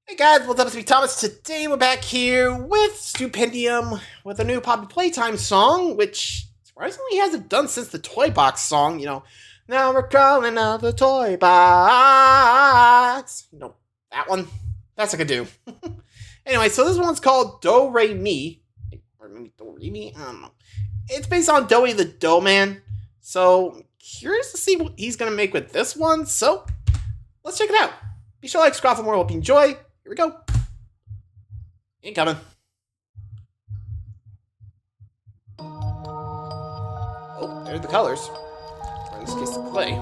Hey guys, what's up? It's me, Thomas. Today we're back here with Stupendium with a new Poppy Playtime song, which surprisingly he hasn't done since the Toy Box song, Now we're calling out the Toy Box. That one. That's I could do. Anyway, so this one's called Do Re Mi. Or maybe Do Re Mi? I don't know. It's based on Doey the Doughman. So, curious to see what he's going to make with this one. So, let's check it out. Be sure to like, subscribe for more. Hope you enjoy. Here we go. Incoming. Oh, there's the colors. Or in this case, the clay.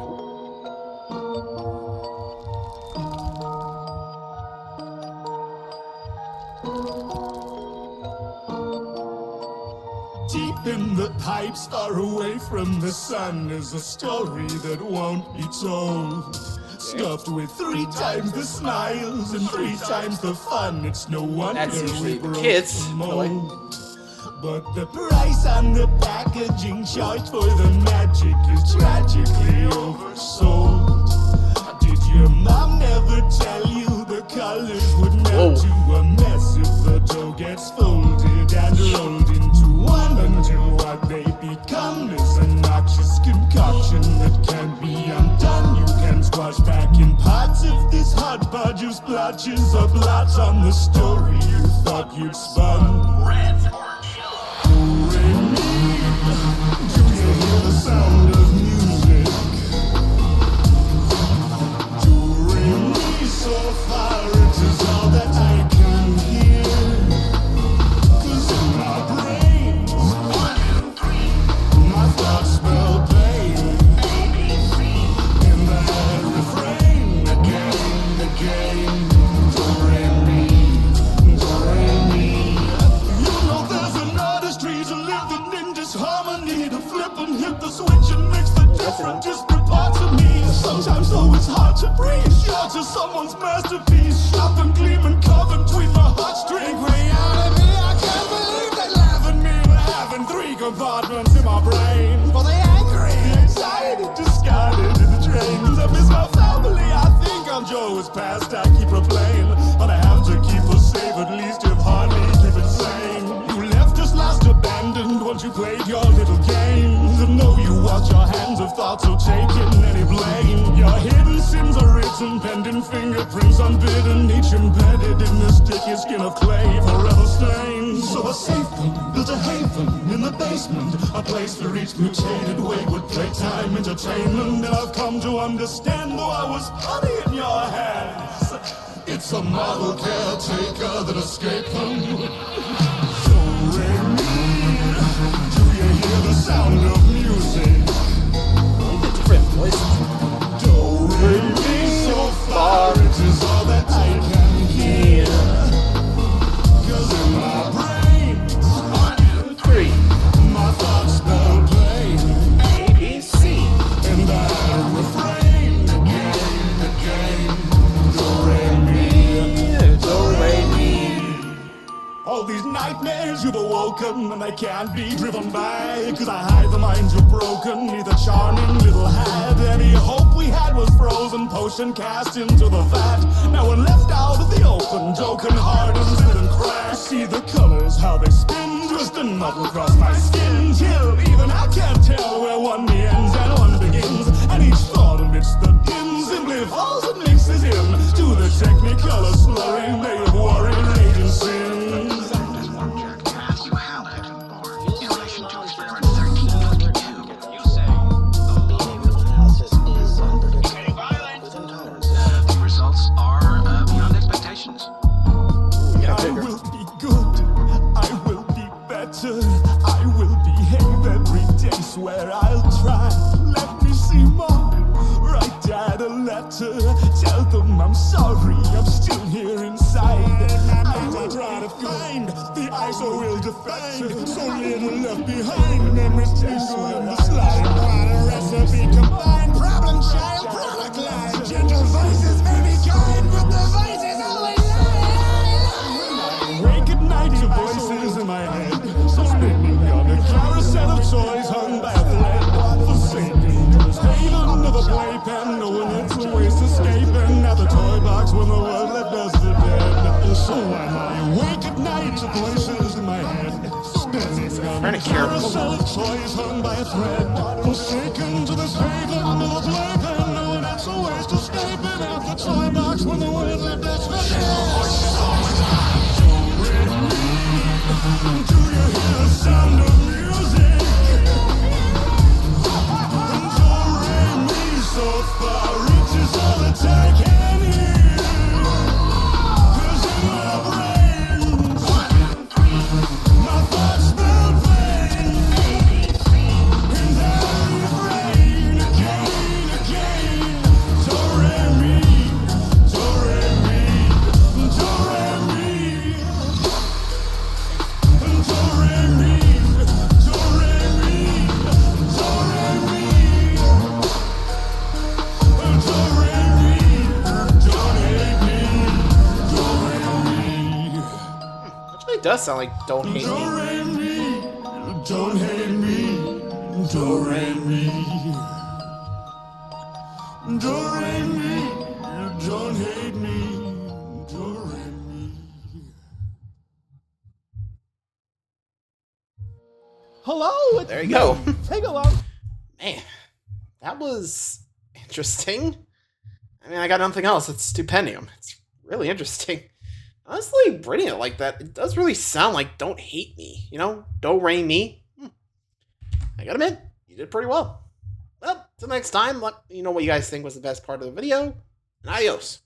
Deep in the pipes, far away from the sun, is a story that won't be told. Stuffed with 3 times the smiles and 3 times the fun. It's no wonder That's usually we the broke kids. the mold. But the price on the packaging charged for the magic is tragically oversold. Did your mom never tell you the colors would melt to a mess if the dough gets folded and rolled into one until what they become is a noxious concoction that can't be undone? You can squash back in pots if this hodgepodge of splotches or blots on the story you thought you'd spun. Red or Do you hear the sound of music? Do re mi so far, it is all that I can hear. 'Cause in my brain, 1, 2, 3, my thoughts spell pain. ABC. In that refrain, again, do re mi, do re mi. You know there's an artistry to living in disharmony, to flip and hit the switch and mix the different disparate parts of me. Sometimes though it's hard to breathe, you're just someone's masterpiece, sharp and gleaming, carved between my heartstrings. Reality, I can't believe they laugh at me for having 3 compartments in my brain. For the angry, the anxiety discarded in the trains. I miss my family, I think I'm Joe's past. I keep replaying, but I have to keep her safe, at least if hardly keep it sane. You left us last abandoned once you played your little games. And know you wash your hands of thoughts of taking any blame. Your hidden sins are written, pending fingerprints unbidden, each embedded in the sticky skin of clay, forever stained. So a safe one, built a haven in the basement, a place for each mutated wayward playtime entertainment. And I've come to understand, though I was putty in your hands, it's a model caretaker that escaped them. Do re mi, do you hear the sound of music? Different voices. Do re mi so far, it is all that I can hear. 'Cause in my brain, 1, 2, 3, my thoughts spell pain. ABC. And that refrain again, do re mi. Do Re Mi. All these nightmares you've awoken, and they can't be driven by, 'cause I hide the minds you've broken, neither charming little had. Any hope we had was frozen, potion cast into the vat. Now we're left out of the open, token hardens and crash. See the colors, how they spin, twist and muddle across my skin, till even I can't tell where one ends and one begins. And each thought amidst the din simply falls and mixes in to the technicolor slurring made of worry, rage, and sins. Matthew Hallett, born in relation to experiment 1322. You say behavioral analysis is unpredictable with intolerances. The results are beyond expectations. I will be good, I will be better, I will behave every day, swear I'll try. Let me see Mom, write Dad a letter, tell them I'm sorry, I'm still here inside. I will try to find the ice I will define, so little left behind, memories tingle in the slide. What a recipe combined, problem child, product line, gentle voices may be kind, but the voices always lie. Wake at night, your voices in my head, so spinning on a carousel of toys hung by a thread. Forsaken to this haven of a playpen, knowing it's a waste escaping at the toy box when the world left us for dead. takes the places in my head. Trying to care. Toys hung by a thread. Forsaken to this haven under the playpen. Knowing it's a waste escaping out the toy box when the world left us for do you hear the sound of music? Do-re-mi so far reaches all that I can hear. 'Cause in my brain, my thoughts build vain. And I refrain again. Do-re-mi, do-re-mi, do-re-mi. Do-re-mi, do-re-mi, do-re-mi. Do-re-mi, don't hate me. Do-re-mi, Actually, it does sound like "Don't Hate Me." do-re-mi, don't hate me. Do-re-mi. Do-re-mi, don't hate me. Do-re-mi. Hello, it's There you go. Take a look. Man, that was interesting. I mean, I got nothing else. It's Stupendium. It's really interesting. Honestly, reading it like that, it does really sound like "Don't Hate Me." You know, Do-Re-Mi. I gotta admit, you did pretty well. Well, till next time, let me know what you guys think was the best part of the video. And adios.